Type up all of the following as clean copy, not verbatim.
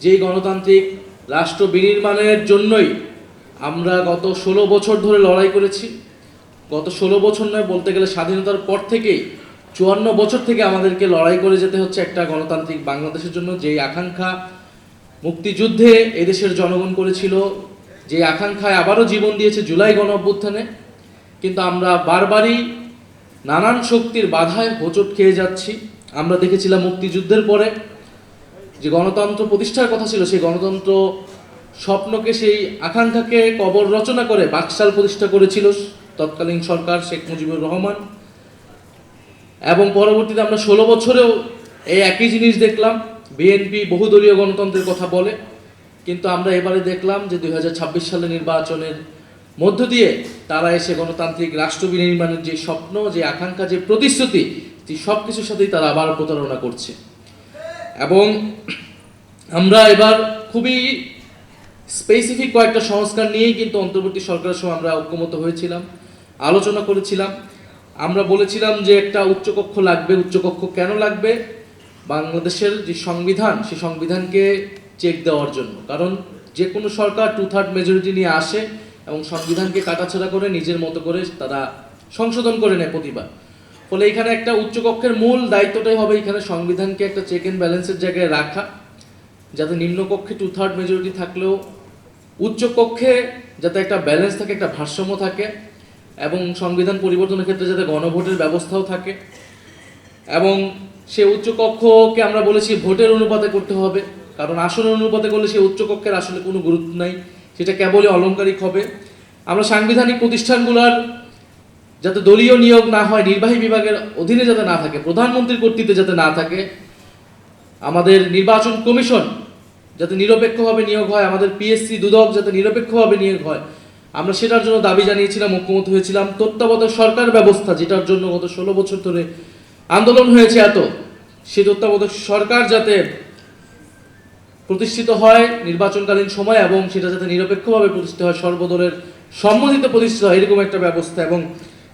যেই গণতান্ত্রিক রাষ্ট্র বিনির্মাণের জন্যই আমরা গত 16 বছর ধরে লড়াই করেছি। গত 16 বছর নয়, বলতে গেলে স্বাধীনতার পর থেকেই 54 বছর থেকে আমাদেরকে লড়াই করে যেতে হচ্ছে একটা গণতান্ত্রিক বাংলাদেশের জন্য। যেই আকাঙ্ক্ষা মুক্তিযুদ্ধে এদেশের জনগণ করেছিল, যে আকাঙ্ক্ষায় আবারও জীবন দিয়েছে জুলাই গণ অভ্যুত্থানে, কিন্তু আমরা বারবারই নানান শক্তির বাধায় হোঁচট খেয়ে যাচ্ছি। আমরা দেখেছিলাম মুক্তিযুদ্ধের পরে যে গণতন্ত্র প্রতিষ্ঠার কথা ছিল, সেই গণতন্ত্র স্বপ্নকে, সেই আকাঙ্ক্ষাকে কবর রচনা করে বাকশাল প্রতিষ্ঠা করেছিল তৎকালীন সরকার শেখ মুজিবুর রহমান। এবং পরবর্তীতে আমরা 16 বছরেও এই একই জিনিস দেখলাম। বিএনপি বহুদলীয় গণতন্ত্রের কথা বলে, কিন্তু আমরা এবারে দেখলাম যে 2026 সালে নির্বাচনের মধ্য দিয়ে তারা এসে গণতান্ত্রিক রাষ্ট্র বিনির্মাণের যে স্বপ্ন, যে আকাঙ্ক্ষা, যে প্রতিশ্রুতি, সব কিছুর সাথেই তারা আবার প্রতারণা করছে। এবং আমরা এবার খুবই স্পেসিফিক কয়েকটা সংস্কার নিয়েই কিন্তু অন্তর্বর্তী সরকারের সময় আমরা ঐক্যমত হয়েছিলাম, আলোচনা করেছিলাম। আমরা বলেছিলাম যে একটা উচ্চকক্ষ লাগবে। উচ্চকক্ষ কেন লাগবে? বাংলাদেশের যে সংবিধান, সেই সংবিধানকে চেক দেওয়ার জন্য। কারণ যে কোনো সরকার 2/3 মেজরিটি নিয়ে আসে এবং সংবিধানকে কাটাছাড়া করে নিজের মতো করে তারা সংশোধন করে নেয় প্রতিবার। ফলে এখানে একটা উচ্চকক্ষের মূল দায়িত্বটাই হবে এখানে সংবিধানকে একটা চেক অ্যান্ড ব্যালেন্সের জায়গায় রাখা, যাতে নিম্নকক্ষে 2/3 মেজরিটি থাকলেও উচ্চকক্ষে যাতে একটা ব্যালেন্স থাকে, একটা ভারসাম্য থাকে, এবং সংবিধান পরিবর্তনের ক্ষেত্রে যাতে গণভোটের ব্যবস্থাও থাকে। এবং সে উচ্চকক্ষকে আমরা বলেছি ভোটের অনুপাতে করতে হবে, কারণ আসনের অনুপাতে করলে সে উচ্চকক্ষের আসলে কোনো গুরুত্ব নাই, সেটা কেবলই অলংকারিক হবে। আমরা সাংবিধানিক প্রতিষ্ঠানগুলোর যাতে দলীয় নিয়োগ না হয়, নির্বাহী বিভাগের অধীনে যাতে না থাকে, প্রধানমন্ত্রীর কর্তৃত্বে যাতে না থাকে, আমাদের নির্বাচন কমিশন যাতে নিরপেক্ষভাবে নিয়োগ হয়, আমাদের পিএসসি দুদক যাতে নিরপেক্ষভাবে নিয়োগ হয়, আমরা সেটার জন্য দাবি জানিয়েছিলাম, ঐক্যমত হয়েছিলাম। তত্ত্বাবধায়ক সরকার ব্যবস্থা, যেটার জন্য গত 16 বছর ধরে আন্দোলন হয়েছে এত, সেই তত্ত্বাবধায়ক সরকার যাতে প্রতিষ্ঠিত হয় নির্বাচনকালীন সময়, এবং সেটা যাতে নিরপেক্ষভাবে প্রতিষ্ঠিত হয়, সর্বদলের সম্মতিতে প্রতিষ্ঠিত হয়, এরকম একটা ব্যবস্থা। এবং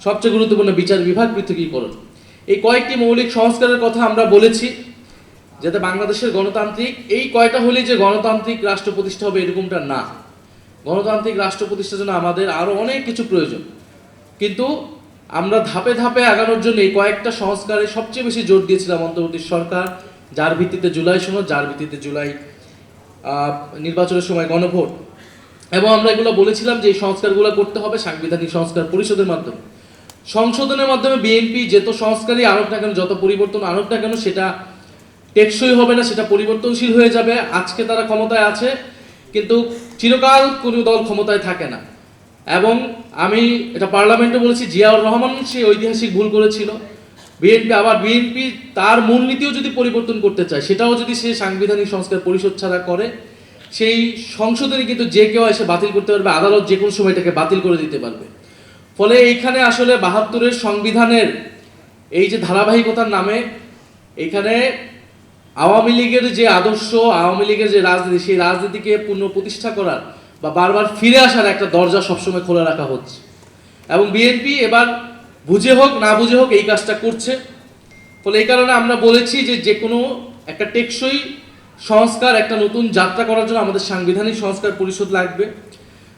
সবচেয়ে গুরুত্বপূর্ণ বিচার বিভাগ পৃথকীকরণ। এই কয়েকটি মৌলিক সংস্কারের কথা আমরা বলেছি, যাতে বাংলাদেশের গণতান্ত্রিক এই কয়টা হলেই যে গণতান্ত্রিক রাষ্ট্র প্রতিষ্ঠা হবে এরকমটা না। গণতান্ত্রিক রাষ্ট্র প্রতিষ্ঠার জন্য আমাদের আরও অনেক কিছু প্রয়োজন, কিন্তু আমরা ধাপে ধাপে আগানোর জন্য এই কয়েকটা সংস্কারে সবচেয়ে বেশি জোর দিয়েছিলাম অন্তর্বর্তী সরকার, যার ভিত্তিতে জুলাই সনদ, যার ভিত্তিতে জুলাই নির্বাচনের সময় গণভোট। এবং আমরা এগুলো বলেছিলাম যে এই সংস্কারগুলো করতে হবে সাংবিধানিক সংস্কার পরিষদের মাধ্যমে। সংশোধনের মাধ্যমে বিএনপি যত সংস্কারই আনুক না কেন, যত পরিবর্তন আনুক না কেন, সেটা টেকসই হবে না, সেটা পরিবর্তনশীল হয়ে যাবে। আজকে তারা ক্ষমতায় আছে, কিন্তু চিরকাল কোনো দল ক্ষমতায় থাকে না। এবং আমি এটা পার্লামেন্টে বলেছি, জিয়াউর রহমান সেই ঐতিহাসিক ভুল করেছিল। বিএনপি তার মূলনীতিও যদি পরিবর্তন করতে চায়, সেটাও যদি সে সাংবিধানিক সংস্কার পরিষদ ছাড়া করে, সেই সংশোধনী কিন্তু যে কেউ এসে বাতিল করতে পারবে, আদালত যে কোনো সময় এটাকে বাতিল করে দিতে পারবে। ফলে এইখানে আসলে 72-এর সংবিধানের এই যে ধারাবাহিকতার নামে এখানে আওয়ামী লীগের যে আদর্শ, আওয়ামী লীগের যে রাজনীতি, সেই রাজনীতিকে পুনঃপ্রতিষ্ঠা করার বা বারবার ফিরে আসার একটা দরজা সবসময় খোলা রাখা হচ্ছে। এবং বিএনপি এবার বুঝে হোক না বুঝে হোক এই কাজটা করছে। ফলে এই কারণে আমরা বলেছি যে যে কোনো একটা টেকসই সংস্কার, একটা নতুন যাত্রা করার জন্য আমাদের সাংবিধানিক সংস্কার পরিষদ লাগবে।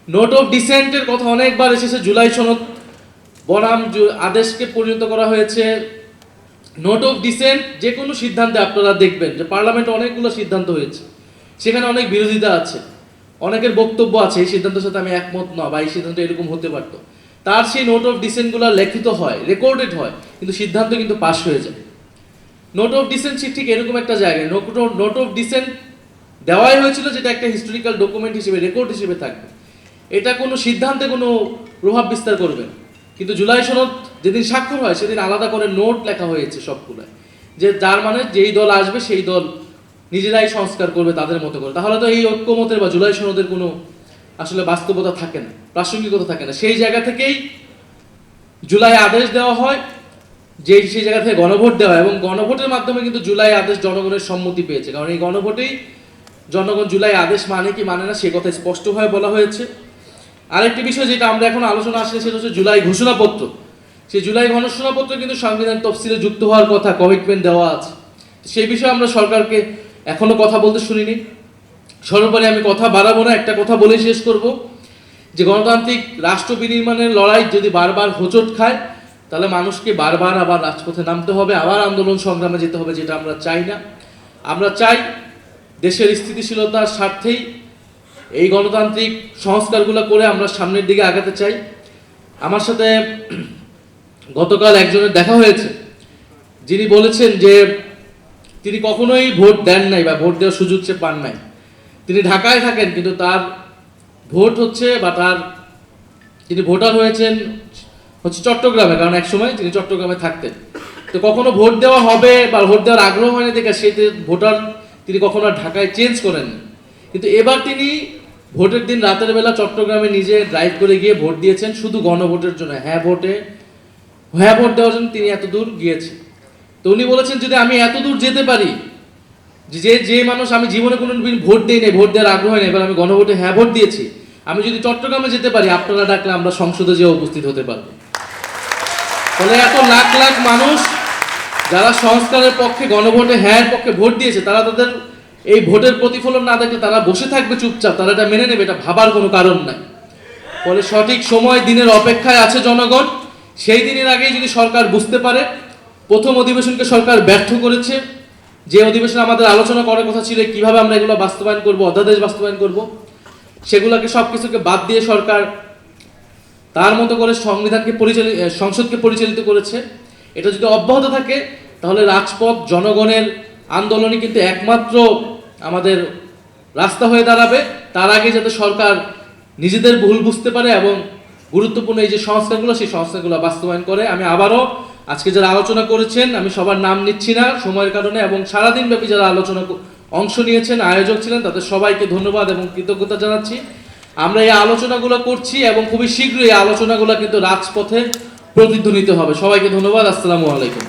নোট অফ ডিসেন্টের কথা অনেকবার এসেছে, জুলাই সনদ বনাম আদেশকে পরিণত করা হয়েছে। নোট অফ ডিসেন্ট যে কোনো সিদ্ধান্তে আপনারা দেখবেন যে পার্লামেন্টে অনেকগুলো সিদ্ধান্ত হয়েছে, সেখানে অনেক বিরোধিতা আছে, অনেকের বক্তব্য আছে এই সিদ্ধান্তের সাথে আমি একমত না, বা এই সিদ্ধান্ত এরকম হতে পারত। তার সেই নোট অফ ডিসেন্টগুলো লিখিত হয়, রেকর্ডেড হয়, কিন্তু সিদ্ধান্ত কিন্তু পাস হয়ে যায়। নোট অফ ডিসেন্ট ঠিক এরকম একটা জায়গায় নোট অফ ডিসেন্ট দেওয়াই হয়েছিল, যেটা একটা হিস্টোরিক্যাল ডকুমেন্ট হিসেবে, রেকর্ড হিসেবে থাকবে। এটা কোনো সিদ্ধান্তে কোনো প্রভাব বিস্তার করবে না। কিন্তু জুলাই সনদ যেদিন স্বাক্ষর হয় সেদিন আলাদা করে নোট লেখা হয়েছে সবগুলোয়, যে যার মানে যেই দল আসবে সেই দল নিজেরাই সংস্কার করবে তাদের মতো করে। তাহলে তো এই ঐক্যমতের বা জুলাই সনদের কোনো আসলে বাস্তবতা থাকে না, প্রাসঙ্গিকতা থাকে না। সেই জায়গা থেকেই জুলাই আদেশ দেওয়া হয়, যে সেই জায়গা থেকে গণভোট দেওয়া হয়, এবং গণভোটের মাধ্যমে কিন্তু জুলাই আদেশ জনগণের সম্মতি পেয়েছে। কারণ এই গণভোটেই জনগণ জুলাই আদেশ মানে কি মানে না সে কথা স্পষ্টভাবে বলা হয়েছে। আরেকটি বিষয় যেটা আমরা এখন আলোচনা আসলে, সেটা হচ্ছে জুলাই ঘোষণাপত্র। সেই জুলাই ঘোষণাপত্র কিন্তু সংবিধান তফসিলে যুক্ত হওয়ার কথা, কমিটমেন্ট দেওয়া আছে। সেই বিষয়ে আমরা সরকারকে এখনো কথা বলতে শুনিনি। সর্বোপরি আমি কথা বাড়াবো না, একটা কথা বলে শেষ করব যে গণতান্ত্রিক রাষ্ট্র বিনির্মাণের লড়াই যদি বারবার হোঁচট খায়, তাহলে মানুষকে বারবার আবার রাজপথে নামতে হবে, আবার আন্দোলন সংগ্রামে যেতে হবে, যেটা আমরা চাই না। আমরা চাই দেশের স্থিতিশীলতার স্বার্থেই এই গণতান্ত্রিক সংস্কারগুলো করে আমরা সামনের দিকে আগাতে চাই। আমার সাথে গতকাল একজনের দেখা হয়েছে, যিনি বলেছেন যে তিনি কখনোই ভোট দেন নাই বা ভোট দেওয়ার সুযোগ সে পান নাই। তিনি ঢাকায় থাকেন, কিন্তু তার ভোট হচ্ছে বা তিনি ভোটার হয়েছেন হচ্ছে চট্টগ্রামে, কারণ একসময় তিনি চট্টগ্রামে থাকতেন। তো কখনো ভোট দেওয়া হবে বা ভোট দেওয়ার আগ্রহ হয়নি দেখে সেই ভোটার তিনি কখনো আর ঢাকায় চেঞ্জ করেননি। কিন্তু এবার তিনি ভোটের দিন রাতের বেলা চট্টগ্রামে নিজে ড্রাইভ করে গিয়ে ভোট দিয়েছেন শুধু গণভোটের জন্য, হ্যাঁ ভোট দেওয়ার জন্য তিনি এত দূর গিয়েছেন। তো উনি বলেছেন যদি আমি এত দূর যেতে পারি, যে মানুষ আমি জীবনে কোনোদিন ভোট দিই নাই, ভোট দেওয়ার আগ্রহ নেই, এবার আমি গণভোটে হ্যাঁ ভোট দিয়েছি, আমি যদি চট্টগ্রামে যেতে পারি আপনারা ডাকলে আমরা সংসদে যেয়ে উপস্থিত হতে পারবো। ফলে এত লাখ লাখ মানুষ যারা সংস্কারের পক্ষে গণভোটে হ্যাঁ পক্ষে ভোট দিয়েছে, তারা তাদের এই ভোটের প্রতিফলন না দেখলে তারা বসে থাকবে চুপচাপ, তারা এটা মেনে নেবে, এটা ভাবার কোনো কারণ নাই। ফলে সঠিক সময় দিনের অপেক্ষায় আছে জনগণ। সেই দিনের আগেই যদি সরকার বুঝতে পারে প্রথম অধিবেশনকে সরকার ব্যর্থ করেছে, যে অধিবেশনে আমাদের আলোচনা করার কথা ছিল কিভাবে আমরা এগুলো বাস্তবায়ন করব, অধ্যাদেশ বাস্তবায়ন করব, সেগুলোকে সবকিছুকে বাদ দিয়ে সরকার তার মতো করে সংসদকে পরিচালিত করেছে। এটা যদি অব্যাহত থাকে তাহলে রাজপথ জনগণের আন্দোলনই কিন্তু একমাত্র আমাদের রাস্তা হয়ে দাঁড়াবে। তার আগে যাতে সরকার নিজেদের ভুল বুঝতে পারে এবং গুরুত্বপূর্ণ এই যে সংস্কারগুলো, সেই সংস্কারগুলো বাস্তবায়ন করে। আমি আবারও আজকে যারা আলোচনা করেছেন, আমি সবার নাম নিচ্ছি না সময়ের কারণে, এবং সারাদিন ব্যাপী যারা আলোচনা অংশ নিয়েছেন, আয়োজক ছিলেন, তাদের সবাইকে ধন্যবাদ এবং কৃতজ্ঞতা জানাচ্ছি। আমরা এই আলোচনাগুলো করছি এবং খুবই শীঘ্রই এই আলোচনাগুলো কিন্তু রাজপথে প্রতিধ্বনিত হবে। সবাইকে ধন্যবাদ। আসসালামু আলাইকুম।